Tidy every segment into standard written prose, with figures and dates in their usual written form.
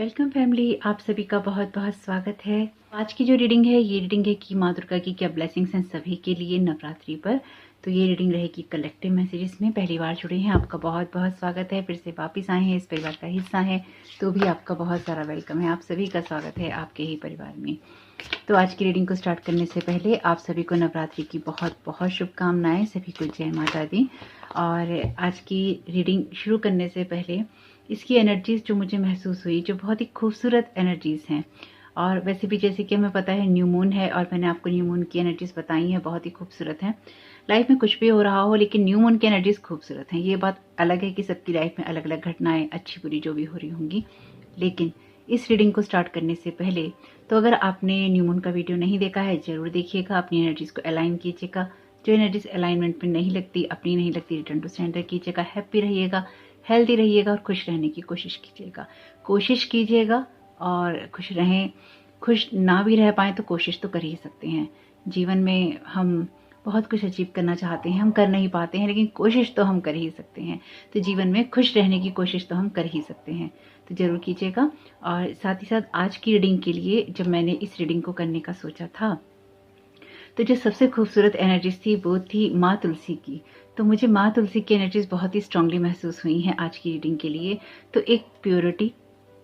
Welcome family, आप सभी का बहुत बहुत स्वागत है। आज की जो रीडिंग है ये रीडिंग है कि माँ दुर्गा की क्या ब्लेसिंग्स हैं सभी के लिए नवरात्रि पर। तो ये रीडिंग रहेगी कलेक्टिव मैसेजेस में। पहली बार जुड़े हैं आपका बहुत बहुत स्वागत है, फिर से वापस आए हैं इस परिवार का हिस्सा है तो भी आपका बहुत सारा वेलकम है। आप सभी का स्वागत है आपके ही परिवार में। तो आज की रीडिंग को स्टार्ट करने से पहले आप सभी को नवरात्रि की बहुत बहुत शुभकामनाएं। सभी को जय माता दी। और आज की रीडिंग शुरू करने से पहले इसकी एनर्जीज जो मुझे महसूस हुई, जो बहुत ही खूबसूरत एनर्जीज हैं, और वैसे भी जैसे कि हमें पता है न्यू मून है और मैंने आपको न्यू मून की एनर्जीज बताई हैं, बहुत ही खूबसूरत हैं। लाइफ में कुछ भी हो रहा हो लेकिन न्यू मून की एनर्जीज खूबसूरत हैं। ये बात अलग है कि सबकी लाइफ में अलग अलग घटनाएं अच्छी बुरी जो भी हो रही होंगी, लेकिन इस रीडिंग को स्टार्ट करने से पहले तो अगर आपने न्यू मून का वीडियो नहीं देखा है जरूर देखिएगा। अपनी एनर्जीज को अलाइन कीजिएगा। जो एनर्जीज अलाइनमेंट में नहीं लगती, अपनी नहीं लगती, रिटर्न टू सेंटर कीजिएगा। हैप्पी रहिएगा, हेल्दी रहिएगा और खुश रहने की कोशिश कीजिएगा और खुश रहें। खुश ना भी रह पाए तो कोशिश तो कर ही सकते हैं। जीवन में हम बहुत कुछ अचीव करना चाहते हैं, हम कर नहीं पाते हैं, लेकिन कोशिश तो हम कर ही सकते हैं। तो जीवन में खुश रहने की कोशिश तो हम कर ही सकते हैं, तो जरूर कीजिएगा। और साथ ही साथ आज की रीडिंग के लिए जब मैंने इस रीडिंग को करने का सोचा था तो जो सबसे खूबसूरत एनर्जीज थी वो थी माँ तुलसी की। तो मुझे माँ तुलसी की एनर्जीज बहुत ही स्ट्रांगली महसूस हुई हैं आज की रीडिंग के लिए। तो एक प्योरिटी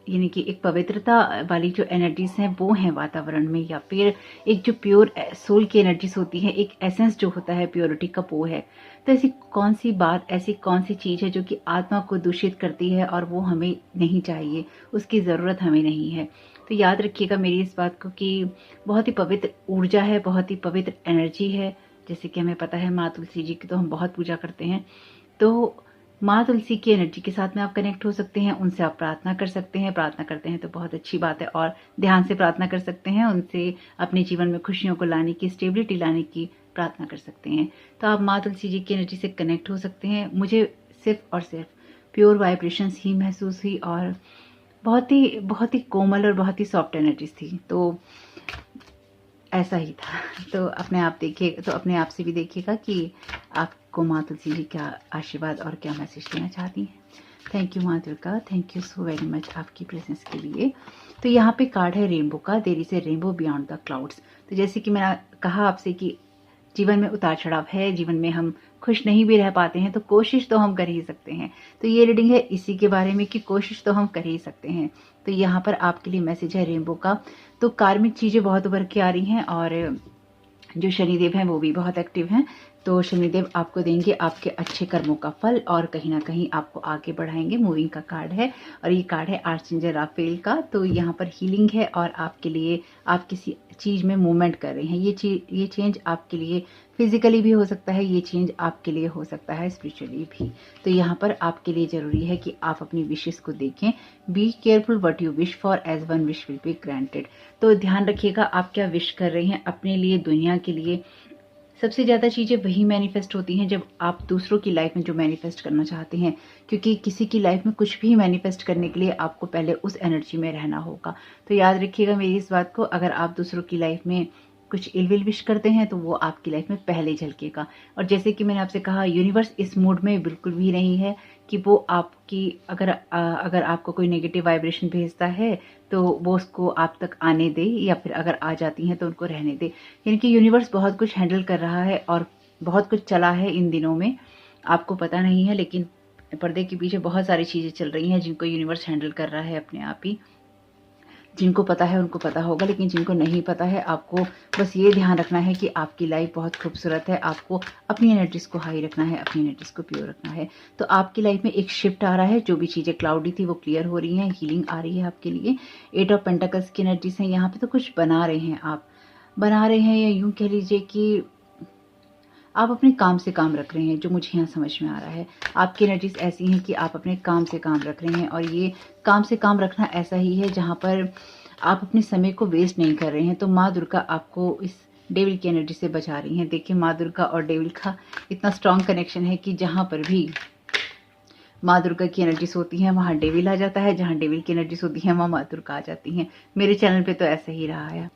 यानी कि एक पवित्रता वाली जो एनर्जीज हैं वो हैं वातावरण में, या फिर एक जो प्योर सोल की एनर्जीज होती है, एक एसेंस जो होता है प्योरिटी का वो है। तो ऐसी कौन सी बात, ऐसी कौन सी चीज है जो कि आत्मा को दूषित करती है और वो हमें नहीं चाहिए, उसकी ज़रूरत हमें नहीं है। तो याद रखिएगा मेरी इस बात को कि बहुत ही पवित्र ऊर्जा है, बहुत ही पवित्र एनर्जी है। जैसे कि हमें पता है माँ तुलसी जी की तो हम बहुत पूजा करते हैं, तो माँ तुलसी की एनर्जी के साथ में आप कनेक्ट हो सकते हैं, उनसे आप प्रार्थना कर सकते हैं। प्रार्थना करते हैं तो बहुत अच्छी बात है, और ध्यान से प्रार्थना कर सकते हैं। उनसे अपने जीवन में खुशियों को लाने की, स्टेबिलिटी लाने की प्रार्थना कर सकते हैं। तो आप माँ तुलसी जी की एनर्जी से कनेक्ट हो सकते हैं। मुझे सिर्फ और सिर्फ प्योर वाइब्रेशंस ही महसूस हुई और बहुत ही कोमल और बहुत ही सॉफ्ट एनर्जीज थी। तो ऐसा ही था। तो अपने आप देखिए, तो अपने आप से भी देखिएगा कि आपको माँ तुलसी जी क्या आशीर्वाद और क्या मैसेज देना चाहती हैं। थैंक यू माँ Durga, thank you so very much आपकी प्रेजेंस के लिए। तो यहाँ पे कार्ड है रेनबो का, there is a rainbow beyond the clouds. तो जैसे कि मैंने कहा आपसे कि जीवन में उतार चढ़ाव है, जीवन में हम खुश नहीं भी रह पाते हैं तो कोशिश तो हम कर ही सकते हैं। तो ये रीडिंग है इसी के बारे में कि कोशिश तो हम कर ही सकते हैं। तो यहाँ पर आपके लिए मैसेज है रेनबो का। तो कार्मिक चीजें बहुत उभर के आ रही हैं और जो शनिदेव हैं वो भी बहुत एक्टिव हैं। तो शनिदेव आपको देंगे आपके अच्छे कर्मों का फल और कहीं ना कहीं आपको आगे बढ़ाएंगे। मूविंग का कार्ड है और ये कार्ड है आर्चएंजल राफेल का। तो यहाँ पर हीलिंग है और आपके लिए आप किसी चीज में मूवमेंट कर रहे हैं। ये चेंज आपके लिए फिजिकली भी हो सकता है, ये चेंज आपके लिए हो सकता है स्पिरिचुअली भी। तो यहाँ पर आपके लिए जरूरी है कि आप अपनी विशेष को देखें। Be careful what you wish for, as one wish will be granted. तो ध्यान रखिएगा आप क्या विश कर रहे हैं अपने लिए, दुनिया के लिए। सबसे ज्यादा चीजें वही मैनिफेस्ट होती हैं जब आप दूसरों की लाइफ में जो मैनिफेस्ट करना चाहते हैं, क्योंकि किसी की लाइफ में कुछ भी मैनिफेस्ट करने के लिए आपको पहले उस एनर्जी में रहना होगा। तो याद रखिएगा मेरी इस बात को, अगर आप दूसरों की लाइफ में कुछ इलविल विश करते हैं तो वो आपकी लाइफ में पहले झलकेगा। और जैसे कि मैंने आपसे कहा, यूनिवर्स इस मूड में बिल्कुल भी नहीं है कि वो आपकी अगर आपको कोई नेगेटिव वाइब्रेशन भेजता है तो वो उसको आप तक आने दे, या फिर अगर आ जाती हैं तो उनको रहने दे। यानी कि यूनिवर्स बहुत कुछ हैंडल कर रहा है और बहुत कुछ चला है इन दिनों में, आपको पता नहीं है, लेकिन पर्दे के पीछे बहुत सारी चीजें चल रही हैं जिनको यूनिवर्स हैंडल कर रहा है अपने आप ही। जिनको पता है उनको पता होगा, लेकिन जिनको नहीं पता है आपको बस ये ध्यान रखना है कि आपकी लाइफ बहुत खूबसूरत है। आपको अपनी एनर्जीज को हाई रखना है, अपनी एनर्जीज को प्योर रखना है। तो आपकी लाइफ में एक शिफ्ट आ रहा है, जो भी चीजें क्लाउडी थी वो क्लियर हो रही हैं, हीलिंग आ रही है आपके लिए। 8 ऑफ पेंटिकल्स की एनर्जीज है यहाँ पे। तो कुछ बना रहे हैं आप, बना रहे हैं, या यूं कह लीजिए कि आप अपने काम से काम रख रहे हैं, जो मुझे यहाँ समझ में आ रहा है। आपकी एनर्जीज ऐसी हैं कि आप अपने काम से काम रख रहे हैं, और ये काम से काम रखना ऐसा ही है जहाँ पर आप अपने समय को वेस्ट नहीं कर रहे हैं। तो माँ दुर्गा आपको इस डेविल की एनर्जी से बचा रही हैं। देखिए माँ दुर्गा और डेविल का इतना स्ट्रॉन्ग कनेक्शन है कि जहाँ पर भी माँ दुर्गा की एनर्जीज होती हैं वहाँ डेविल आ जाता है, जहाँ डेविल की एनर्जीज होती हैं वहाँ माँ दुर्गा आ जाती हैं। मेरे चैनल पे तो ऐसा ही रहा है।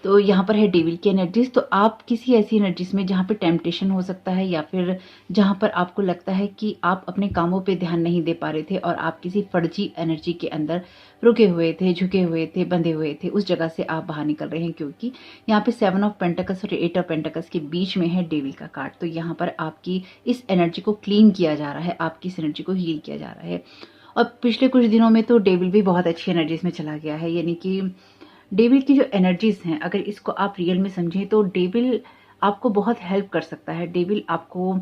तो यहाँ पर है डेविल की एनर्जीज। तो आप किसी ऐसी एनर्जीज में जहाँ पे टेम्पटेशन हो सकता है या फिर जहाँ पर आपको लगता है कि आप अपने कामों पे ध्यान नहीं दे पा रहे थे और आप किसी फर्जी एनर्जी के अंदर रुके हुए थे, झुके हुए थे, बंधे हुए थे, उस जगह से आप बाहर निकल रहे हैं, क्योंकि यहाँ पे 7 ऑफ पेंटिकल्स और 8 ऑफ पेंटिकल्स के बीच में है डेविल का कार्ड। तो यहाँ पर आपकी इस एनर्जी को क्लीन किया जा रहा है, आपकी इस एनर्जी को हील किया जा रहा है। और पिछले कुछ दिनों में तो डेविल भी बहुत अच्छी एनर्जीज में चला गया है, यानी कि डेविल की जो एनर्जीज हैं, अगर इसको आप रियल में समझें तो डेविल आपको बहुत हेल्प कर सकता है। डेविल आपको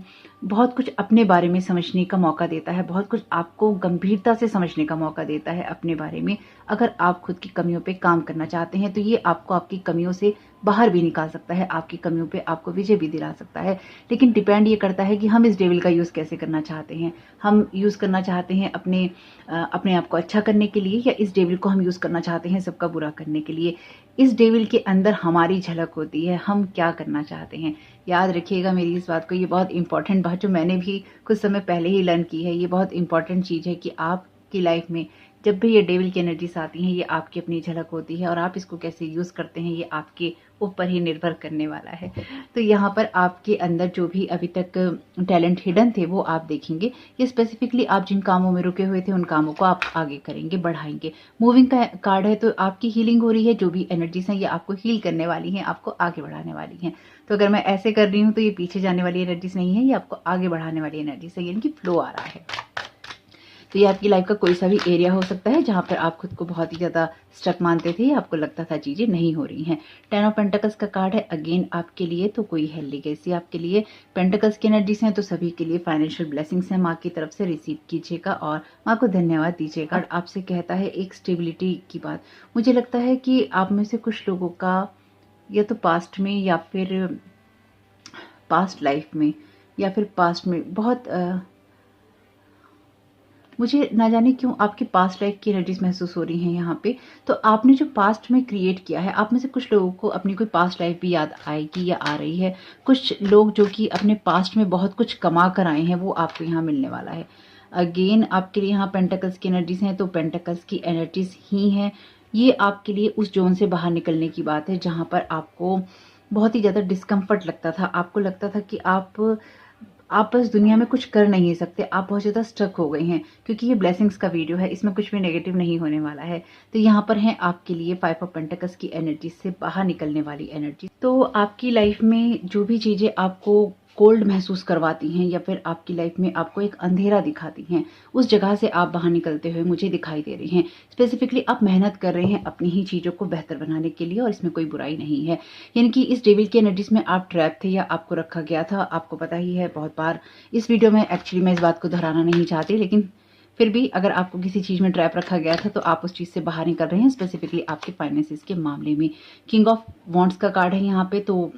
बहुत कुछ अपने बारे में समझने का मौका देता है, बहुत कुछ आपको गंभीरता से समझने का मौका देता है अपने बारे में। अगर आप खुद की कमियों पे काम करना चाहते हैं तो ये आपको आपकी कमियों से बाहर भी निकाल सकता है, आपकी कमियों पे आपको विजय भी दिला सकता है। लेकिन डिपेंड ये करता है कि हम इस डेविल का यूज़ कैसे करना चाहते हैं। हम यूज़ करना चाहते हैं अपने आप को अच्छा करने के लिए, या इस डेविल को हम यूज़ करना चाहते हैं सबका बुरा करने के लिए। इस डेविल के अंदर हमारी झलक होती है, हम क्या करना चाहते हैं। याद रखिएगा मेरी इस बात को, ये बहुत इंपॉर्टेंट बात जो मैंने भी कुछ समय पहले ही लर्न की है। ये बहुत इंपॉर्टेंट चीज़ है कि आपकी लाइफ में जब भी ये डेविल की एनर्जीज आती हैं, ये आपकी अपनी झलक होती है और आप इसको कैसे यूज़ करते हैं ये आपके ऊपर ही निर्भर करने वाला है। तो यहाँ पर आपके अंदर जो भी अभी तक टैलेंट हिडन थे वो आप देखेंगे। ये स्पेसिफिकली आप जिन कामों में रुके हुए थे उन कामों को आप आगे करेंगे, बढ़ाएंगे। मूविंग का कार्ड है तो आपकी हीलिंग हो रही है, जो भी एनर्जीज हैं ये आपको हील करने वाली हैं, आपको आगे बढ़ाने वाली हैं। तो अगर मैं ऐसे कर रही हूँ तो ये पीछे जाने वाली एनर्जीज नहीं है, ये आपको आगे बढ़ाने वाली एनर्जीज है, यानी कि फ्लो आ रहा है। तो ये आपकी लाइफ का कोई सा भी एरिया हो सकता है जहाँ पर आप खुद को बहुत ही ज़्यादा स्टक मानते थे, आपको लगता था चीज़ें नहीं हो रही हैं। 10 ऑफ पेंटिकल्स का कार्ड है अगेन आपके लिए, तो कोई है लीगेसी आपके लिए। पेंटिकल्स की एनर्जीज हैं तो सभी के लिए फाइनेंशियल ब्लेसिंग्स हैं, माँ की तरफ से रिसीव कीजिएगा और माँ को धन्यवाद दीजिएगा। आपसे कहता है एक स्टेबिलिटी की बात। मुझे लगता है कि आप में से कुछ लोगों का या तो पास्ट में या फिर पास्ट लाइफ में या फिर पास्ट में बहुत मुझे ना जाने क्यों आपकी पास्ट लाइफ की एनर्जीज महसूस हो रही हैं यहाँ पे। तो आपने जो पास्ट में क्रिएट किया है, आप में से कुछ लोगों को अपनी कोई पास्ट लाइफ भी याद आएगी या आ रही है। कुछ लोग जो कि अपने पास्ट में बहुत कुछ कमा कर आए हैं वो आपको यहाँ मिलने वाला है। अगेन आपके लिए यहाँ पेंटिकल्स की एनर्जीज हैं, तो पेंटिकल्स की एनर्जीज ही हैं। ये आपके लिए उस जोन से बाहर निकलने की बात है जहाँ पर आपको बहुत ही ज़्यादा डिस्कम्फर्ट लगता था। आपको लगता था कि आप बस दुनिया में कुछ कर नहीं सकते, आप बहुत ज़्यादा स्टक हो गए हैं। क्योंकि ये ब्लेसिंग्स का वीडियो है, इसमें कुछ भी नेगेटिव नहीं होने वाला है। तो यहाँ पर है आपके लिए 5 ऑफ पेंटिकल्स की एनर्जी से बाहर निकलने वाली एनर्जी। तो आपकी लाइफ में जो भी चीज़ें आपको कोल्ड महसूस करवाती हैं या फिर आपकी लाइफ में आपको एक अंधेरा दिखाती हैं, उस जगह से आप बाहर निकलते हुए मुझे दिखाई दे रहे हैं। स्पेसिफिकली आप मेहनत कर रहे हैं अपनी ही चीज़ों को बेहतर बनाने के लिए और इसमें कोई बुराई नहीं है। यानी कि इस डेविल की एनर्जीज में आप ट्रैप थे या आपको रखा गया था, आपको पता ही है बहुत बार। इस वीडियो में एक्चुअली मैं इस बात को दोहराना नहीं चाहती, लेकिन फिर भी अगर आपको किसी चीज़ में ट्रैप रखा गया था तो आप उस चीज़ से बाहर निकल रहे हैं, स्पेसिफिकली आपके फाइनेंसिस के मामले में। किंग ऑफ वॉन्ड्स का कार्ड है यहाँ पे, तो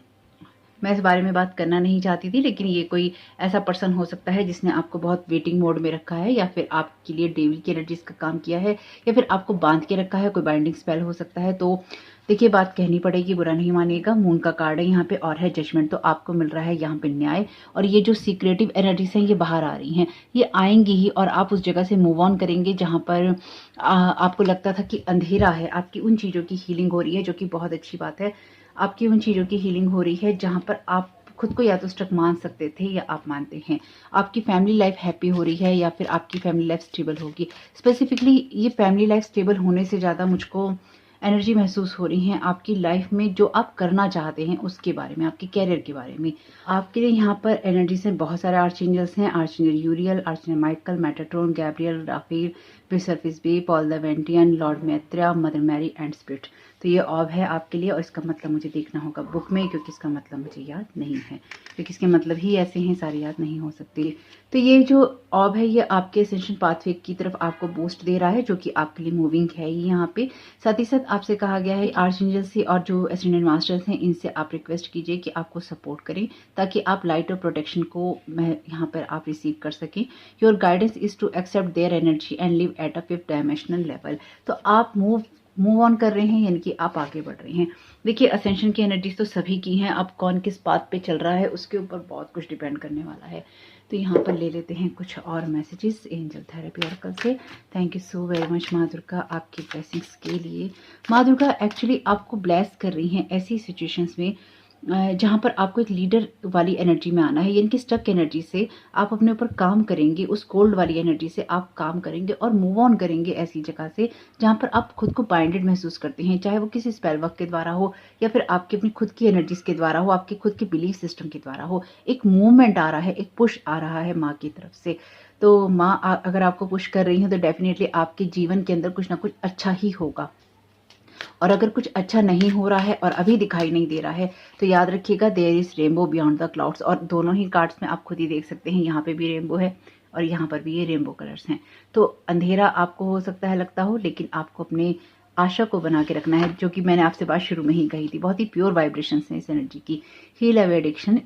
मैं इस बारे में बात करना नहीं चाहती थी, लेकिन ये कोई ऐसा पर्सन हो सकता है जिसने आपको बहुत वेटिंग मोड में रखा है या फिर आपके लिए डेविल की एनर्जीज का काम किया है या फिर आपको बांध के रखा है, कोई बाइंडिंग स्पेल हो सकता है। तो देखिए बात कहनी पड़ेगी, बुरा नहीं मानिएगा। मून का कार्ड है यहाँ पे और है जजमेंट, तो आपको मिल रहा है यहाँ पे न्याय। और ये जो सीक्रेटिव एनर्जीज हैं ये बाहर आ रही हैं, ये आएंगी ही और आप उस जगह से मूव ऑन करेंगे जहाँ पर आपको लगता था कि अंधेरा है। आपकी उन चीज़ों की हीलिंग हो रही है, जो कि बहुत अच्छी बात है। आपकी उन चीज़ों की हीलिंग हो रही है जहाँ पर आप खुद को या तो स्टक मान सकते थे या आप मानते हैं। आपकी फैमिली लाइफ हैप्पी हो रही है या फिर आपकी फैमिली लाइफ स्टेबल होगी। स्पेसिफिकली ये फैमिली लाइफ स्टेबल होने से ज़्यादा मुझको एनर्जी महसूस हो रही है आपकी लाइफ में, जो आप करना चाहते हैं उसके बारे में, आपके कैरियर के बारे में। आपके लिए यहाँ पर एनर्जी से बहुत सारे आर्चएंजल्स हैं। Archangel Uriel, archangel Michael, Metatron, Gabriel, Raphael, विसर्फिस बे, Paul the Venetian, Lord Maitreya, mother Mary and spirit. तो ये ऑब है आपके लिए और इसका मतलब मुझे देखना होगा बुक में, क्योंकि इसका मतलब मुझे याद नहीं है, क्योंकि इसके मतलब ही ऐसे हैं, सारे याद नहीं हो सकते। तो ये जो ऑब है ये आपके एसेंशियल पाथवे की तरफ आपको बूस्ट दे रहा है, जो कि आपके लिए मूविंग है ही यहाँ पे। साथ ही साथ आपसे कहा गया है आर्चएंजल से और जो एसेंडेंट मास्टर्स हैं इनसे आप रिक्वेस्ट कीजिए कि आपको सपोर्ट करें, ताकि आप लाइट और प्रोटेक्शन को यहाँ पर आप रिसीव कर सकें। Your guidance is to accept their energy and live at a 5th dimensional level. तो आप मूव मूव ऑन कर रहे हैं, यानी कि आप आगे बढ़ रहे हैं। देखिए असेंशन की एनर्जीज तो सभी की हैं, अब कौन किस बात पे चल रहा है उसके ऊपर बहुत कुछ डिपेंड करने वाला है। तो यहाँ पर ले लेते हैं कुछ और मैसेजेस एंजल थेरेपी ऑरेकल से। Thank you so very much माँ दुर्गा आपकी ब्लेसिंग्स के लिए। माँ दुर्गा एक्चुअली आपको ब्लेस कर रही हैं ऐसी सिचुएशंस में जहाँ पर आपको एक लीडर वाली एनर्जी में आना है, यानी कि स्टक एनर्जी से आप अपने ऊपर काम करेंगे, उस कोल्ड वाली एनर्जी से आप काम करेंगे और मूव ऑन करेंगे ऐसी जगह से जहाँ पर आप खुद को बाइंडेड महसूस करते हैं, चाहे वो किसी स्पेल वर्क के द्वारा हो या फिर आपकी अपनी खुद की एनर्जीज के द्वारा हो, आपके खुद के बिलीफ सिस्टम के द्वारा हो। एक मूवमेंट आ रहा है, एक पुश आ रहा है माँ की तरफ से। तो माँ अगर आपको पुश कर रही है तो डेफिनेटली आपके जीवन के अंदर कुछ ना कुछ अच्छा ही होगा, और अगर कुछ अच्छा नहीं हो रहा है और अभी दिखाई नहीं दे रहा है तो याद रखिएगा there is rainbow beyond the clouds. और दोनों ही कार्ड्स में आप खुद ही देख सकते हैं, यहाँ पे भी रेनबो है और यहाँ पर भी ये रेनबो कलर्स हैं। तो अंधेरा आपको हो सकता है लगता हो, लेकिन आपको अपने आशा को बना के रखना है, जो कि मैंने आपसे बात शुरू में ही कही थी। बहुत ही प्योर वाइब्रेशंस हैं इस एनर्जी की। Heal away addiction,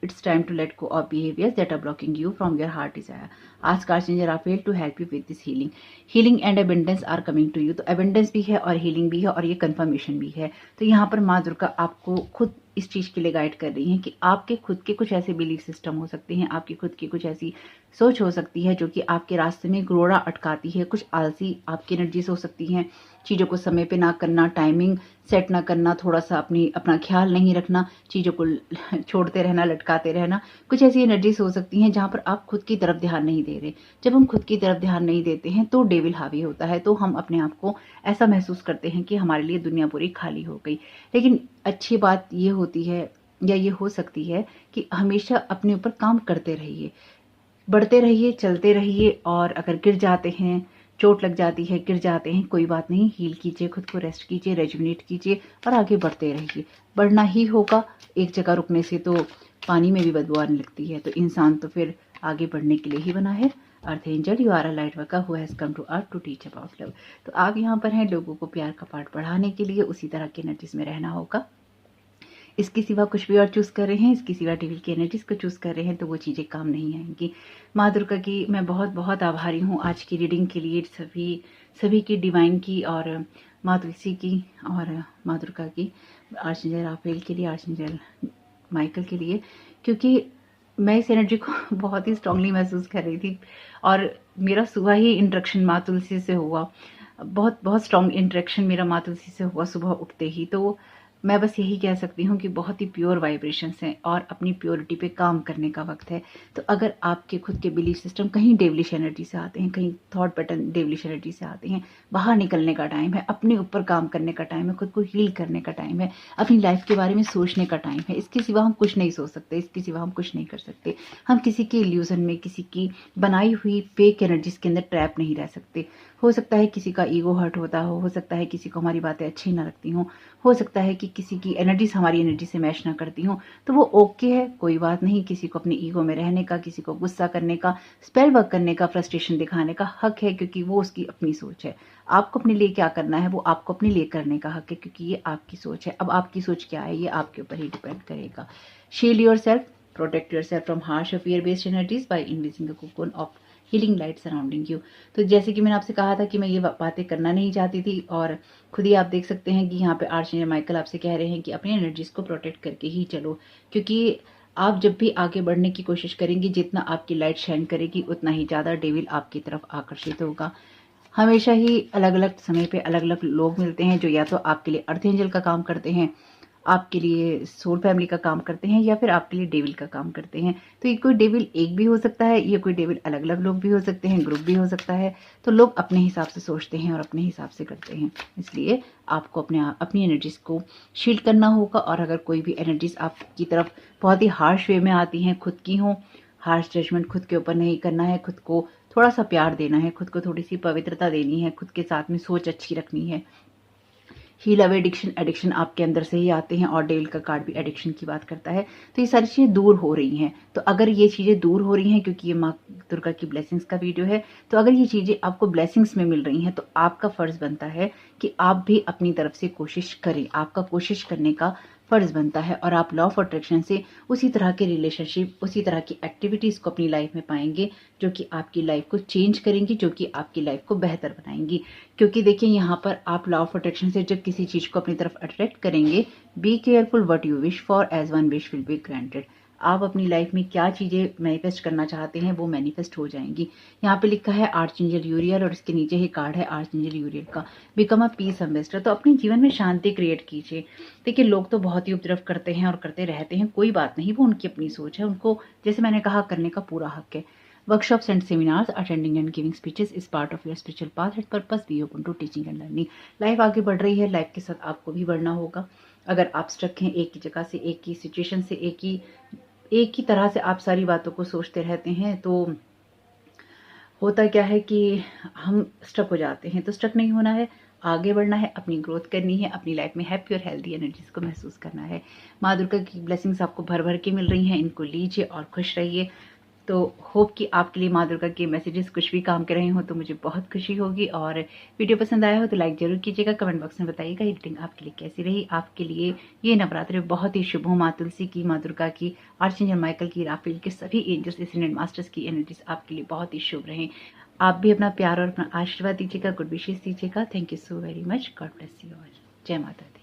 it's time to let go of behaviors that are blocking you from your heart desire. Ask Archangel Raphael to help you with this healing. Healing and abundance are coming to you. तो abundance भी है और healing भी है और ये confirmation भी है। तो यहाँ पर माँ दुर्गा आपको खुद इस चीज के लिए गाइड कर रही हैं कि आपके खुद के कुछ ऐसे बिलीफ सिस्टम हो सकते हैं, आपकी खुद की कुछ ऐसी सोच हो सकती है जो कि आपके रास्ते में रोड़ा अटकाती है। कुछ आलसी आपकी एनर्जीज हो सकती हैं, चीज़ों को समय पे ना करना, टाइमिंग सेट ना करना, थोड़ा सा अपना ख्याल नहीं रखना, चीज़ों को छोड़ते रहना, लटकाते रहना। कुछ ऐसी एनर्जीज हो सकती हैं जहाँ पर आप खुद की तरफ ध्यान नहीं दे रहे। जब हम खुद की तरफ ध्यान नहीं देते हैं तो डेविल हावी होता है, तो हम अपने आप को ऐसा महसूस करते हैं कि हमारे लिए दुनिया पूरी खाली हो गई। लेकिन अच्छी बात ये होती है या ये हो सकती है कि हमेशा अपने ऊपर काम करते रहिए, बढ़ते रहिए, चलते रहिए। और अगर गिर जाते हैं, चोट लग जाती है, गिर जाते हैं, कोई बात नहीं, हील कीजिए, खुद को रेस्ट कीजिए, रेजुनेट कीजिए और आगे बढ़ते रहिए। बढ़ना ही होगा, एक जगह रुकने से तो पानी में भी बदबू आने लगती है, तो इंसान तो फिर आगे बढ़ने के लिए ही बना है। Earth angel, you are a light worker who has come to earth to teach about love. तो आप यहाँ पर हैं लोगों को प्यार का पाठ पढ़ाने के लिए, उसी तरह की एनर्जीज में रहना होगा। इसके सिवा कुछ भी और चूज़ कर रहे हैं, इसके सिवा डेविल की एनर्जीज को चूज़ कर रहे हैं तो वो चीज़ें काम नहीं आएंगी। माँ दुर्गा की मैं बहुत बहुत आभारी हूँ आज की रीडिंग के लिए, सभी की, डिवाइन की और माँ तुलसी की और माँ दुर्गा की, आर्चेंजल राफेल के लिए, आर्चेंजल माइकल के लिए, क्योंकि मैं इस एनर्जी को बहुत ही स्ट्रांगली महसूस कर रही थी। और मेरा सुबह ही इंटरेक्शन माँ तुलसी से हुआ, बहुत बहुत स्ट्रांग इंटरेक्शन मेरा माँ तुलसी से हुआ सुबह उठते ही। तो मैं बस यही कह सकती हूँ कि बहुत ही प्योर वाइब्रेशंस हैं और अपनी प्योरिटी पे काम करने का वक्त है। तो अगर आपके खुद के बिलीफ सिस्टम कहीं डेविलिश एनर्जी से आते हैं, कहीं थॉट पैटर्न डेविलिश एनर्जी से आते हैं, बाहर निकलने का टाइम है, अपने ऊपर काम करने का टाइम है, खुद को हील करने का टाइम है, अपनी लाइफ के बारे में सोचने का टाइम है। इसके सिवा हम कुछ नहीं सोच सकते, इसके सिवा हम कुछ नहीं कर सकते। हम किसी के इल्यूजन में, किसी की बनाई हुई फेक एनर्जीज के अंदर ट्रैप नहीं रह सकते। हो सकता है किसी का ईगो हर्ट होता हो सकता है किसी को हमारी बातें अच्छी ना लगती हो सकता है कि किसी की एनर्जीज हमारी एनर्जी से मैच ना करती हो, तो वो ओके है, कोई बात नहीं। किसी को अपने ईगो में रहने का, किसी को गुस्सा करने का, स्पेल वर्क करने का, फ्रस्ट्रेशन दिखाने का हक है, क्योंकि वो उसकी अपनी सोच है। आपको अपने लिए क्या करना है वो आपको अपने लिए करने का हक है, क्योंकि ये आपकी सोच है। अब आपकी सोच क्या है ये आपके ऊपर ही डिपेंड करेगा। Shield yourself, protect yourself from harsh और fear based energies by invading the cocoon of healing light surrounding you. तो जैसे कि मैंने आपसे कहा था कि मैं ये बातें करना नहीं चाहती थी, और खुद ही आप देख सकते हैं कि यहाँ पे आर्चेंजल माइकल आपसे कह रहे हैं कि अपनी एनर्जीज को प्रोटेक्ट करके ही चलो, क्योंकि आप जब भी आगे बढ़ने की कोशिश करेंगी, जितना आपकी लाइट शाइन करेगी उतना ही ज़्यादा डेविल आपकी तरफ आकर्षित होगा। हमेशा ही अलग अलग समय पे अलग अलग लोग मिलते हैं जो या तो आपके लिए अर्थ एंजल का काम करते हैं, आपके लिए सोल फैमिली का काम करते हैं, या फिर आपके लिए डेविल का काम करते हैं। तो ये कोई डेविल एक भी हो सकता है, ये कोई डेविल अलग अलग लोग भी हो सकते हैं, ग्रुप भी हो सकता है। तो लोग अपने हिसाब से सोचते हैं और अपने हिसाब से करते हैं, इसलिए आपको अपनी एनर्जीज को शील्ड करना होगा। और अगर कोई भी एनर्जीज आपकी तरफ बहुत ही हार्श वे में आती हैं, खुद की हों, हार्श जजमेंट खुद के ऊपर नहीं करना है, खुद को थोड़ा सा प्यार देना है, खुद को थोड़ी सी पवित्रता देनी है, खुद के साथ में सोच अच्छी रखनी है। हील अवे एडिक्शन आपके अंदर से ही आते हैं, और डेविल का कार्ड भी एडिक्शन की बात करता है। तो ये सारी चीज़ें दूर हो रही हैं। तो अगर ये चीज़ें दूर हो रही हैं, क्योंकि ये माँ दुर्गा की ब्लेसिंग्स का वीडियो है, तो अगर ये चीज़ें आपको ब्लेसिंग्स में मिल रही हैं तो आपका फर्ज बनता है कि आप भी अपनी तरफ से कोशिश करें। आपका कोशिश करने का फ़र्ज़ बनता है और आप लॉ ऑफ अट्रैक्शन से उसी तरह के रिलेशनशिप, उसी तरह की एक्टिविटीज़ को अपनी लाइफ में पाएँगे जो कि आपकी लाइफ को चेंज करेंगी, जो कि आपकी लाइफ को बेहतर बनाएँगी। क्योंकि देखिए यहाँ पर आप लॉ ऑफ अट्रैक्शन से जब किसी चीज़ को अपनी तरफ अट्रैक्ट करेंगे, B careful what you wish for as one wish will be granted. आप अपनी लाइफ में क्या चीज़ें मैनिफेस्ट करना चाहते हैं वो मैनिफेस्ट हो जाएंगी। यहाँ पे लिखा है आर्चएंजल यूरियल और इसके नीचे ही कार्ड है आर्चएंजल यूरियल का, बिकम अ पीस एम्बेसडर। तो अपने जीवन में शांति क्रिएट कीजिए। देखिए लोग तो बहुत ही उपद्रव करते हैं और करते रहते हैं, कोई बात नहीं, वो उनकी अपनी सोच है, उनको जैसे मैंने कहा करने का पूरा हक है। Workshops and seminars, attending and giving speeches is part of your spiritual path and purpose. Be open to teaching and learning. Life आगे बढ़ रही है, लाइफ के साथ आपको भी बढ़ना होगा। अगर आप स्टक हैं एक ही जगह से, एक ही सिचुएशन से, एक ही तरह से आप सारी बातों को सोचते रहते हैं, तो होता क्या है कि हम स्टक हो जाते हैं। तो स्टक नहीं होना है, आगे बढ़ना है, अपनी ग्रोथ करनी है, अपनी लाइफ में हैप्पी और हेल्दी एनर्जीज को महसूस करना है। माँ दुर्गा की ब्लेसिंग्स आपको भर भर के मिल रही हैं, इनको लीजिए और खुश रहिए। तो होप कि आपके लिए माँ दुर्गा के मैसेजेस कुछ भी काम कर रहे हो तो मुझे बहुत खुशी होगी। और वीडियो पसंद आया हो तो लाइक जरूर कीजिएगा, कमेंट बॉक्स में बताइएगा रीडिंग आपके लिए कैसी रही। आपके लिए ये नवरात्रि बहुत ही शुभ हो। माँ तुलसी की, माँ दुर्गा की, आर्चएंजल माइकल की, राफेल के सभी एंजल्स, एसेंडेंट मास्टर्स की एनर्जीज आपके लिए बहुत ही शुभ रहें। आप भी अपना प्यार और अपना आशीर्वाद दीजिएगा, गुड विशेष दीजिएगा। Thank you so very much. God bless you all. जय माता दी।